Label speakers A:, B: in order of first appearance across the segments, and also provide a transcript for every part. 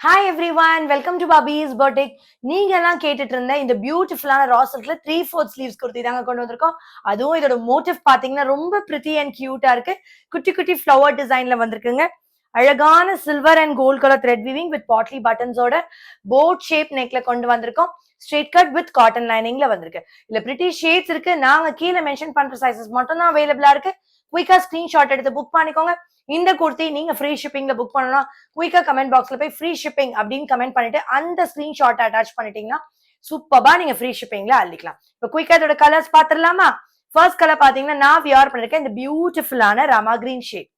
A: Hi everyone, welcome to Bobby's boutique. நீங்க எல்லாம் கேட்டுட்டு இருந்த இந்த பியூட்டிஃபுல்லான ரா சில்க்ல 3/4 ஸ்லீவ்ஸ் குர்த்தி தாங்க கொண்டு வந்திருக்கோம். அதுவும் இதோட மோட்டிவ் பாத்தீங்கன்னா ரொம்ப பிரிட்டி அண்ட் கியூட்டா இருக்கு. குட்டி குட்டி ஃபிளவர் டிசைன்ல வந்திருக்குங்க. அழகான silver and gold colour thread weaving with potli பட்டன்ஸோட போட் ஷேப் நெக்ல கொண்டு வந்திருக்கோம். ஸ்ட்ரெயிட் கட் வித் காட்டன் லைனிங்ல வந்திருக்கு. இல்ல பிரிட்டி ஷேட்ஸ் இருக்கு. நாங்க கீழே மென்ஷன் பண்ற சைசஸ் மட்டும் தான் அவைலபிளா இருக்கு. குயிக்கா ஸ்கிரீன்ஷாட் எடுத்து புக் பண்ணிக்கோங்க. இந்த குர்த்தி நீங்க ஃப்ரீ ஷிப்பிங்ல புக் பண்ணணும். குயிக்கா கமெண்ட் பாக்ஸ்ல போய் ஃப்ரீ ஷிப்பிங் அப்படின்னு கமெண்ட் பண்ணிட்டு அந்த ஸ்கிரீன்ஷாட் அட்டாச் பண்ணிட்டீங்கன்னா சூப்பரா நீங்க ஃப்ரீ ஷிப்பிங்ல அள்ளிக்கலாம். இப்போ குயிக்கா இதோட கலர்ஸ் பாத்துடலாமா? ஃபர்ஸ்ட் கலர் பாத்தீங்கன்னா நான் வியர் பண்ணிருக்கேன் இந்த பியூட்டிஃபுல்லான ராமா கிரீன் ஷேட்.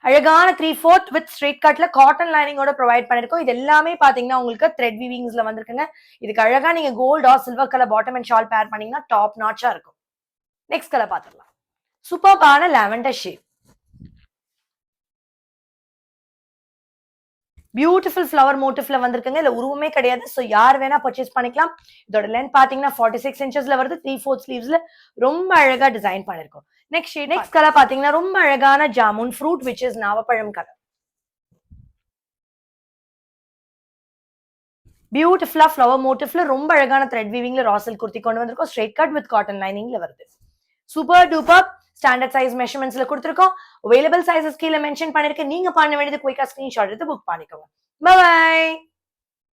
A: அழகான 3/4 வித் ஸ்ட்ரெயிட் கட்ல காட்டன் லைனிங்கோட ப்ரொவைட் பண்ணிருக்கோம். இது எல்லாமே பாத்தீங்கன்னா உங்களுக்கு த்ரெட் வீவிங்ஸ்ல வந்திருக்குங்க. இதுக்கு அழகா நீங்க gold or silver colour bottom and shawl pair பண்ணீங்கன்னா டாப் நாட்சா இருக்கும். நெக்ஸ்ட் கலர் பாத்துடலாம். சூப்பர்பான லாவெண்டர் ஷேட். பியூட்டிஃபுல் ஃபிளவர் மோட்டிவ்ல வந்திருக்குங்க. இல்ல உருவமே கிடையாது. சோ யார் வேணா பர்ச்சேஸ் பண்ணிக்கலாம். இதோட லென்த் பாத்தீங்கன்னா 46 இன்ச்சஸ்ல வருது. 3/4 ஸ்லீவ்ஸ்ல ரொம்ப அழகா டிசைன் பண்ணிருக்கோம். நெக்ஸ்ட் கலர் பாத்தீங்கன்னா ரொம்ப அழகான ஜாமுன் ஃப்ரூட் விச் இஸ் நாவப்பழம் கலர். பியூட்டிஃபுல்லா ஃபிளவர் மோட்டிவ்ல ரொம்ப அழகான த்ரெட் வீவிங்ல ரா சில்க் குர்த்தி கொண்டு வந்திருக்கோம். ஸ்ட்ரெயிட் கட் வித் காட்டன் லைனிங்ல வருது. சூப்பர் டூப்பர் ஸ்டாண்டர்ட் சைஸ் மெஷர்மெண்ட்ஸ்ல கொடுத்துருக்கோம். அவைலபிள் சைசஸ் கீழே மென்ஷன் பண்ணிருக்கேன். நீங்க பண்ண வேண்டியது குயிக்கா ஸ்கிரீன்ஷாட் எடுத்து புக் பண்ணிக்கோங்க. பை.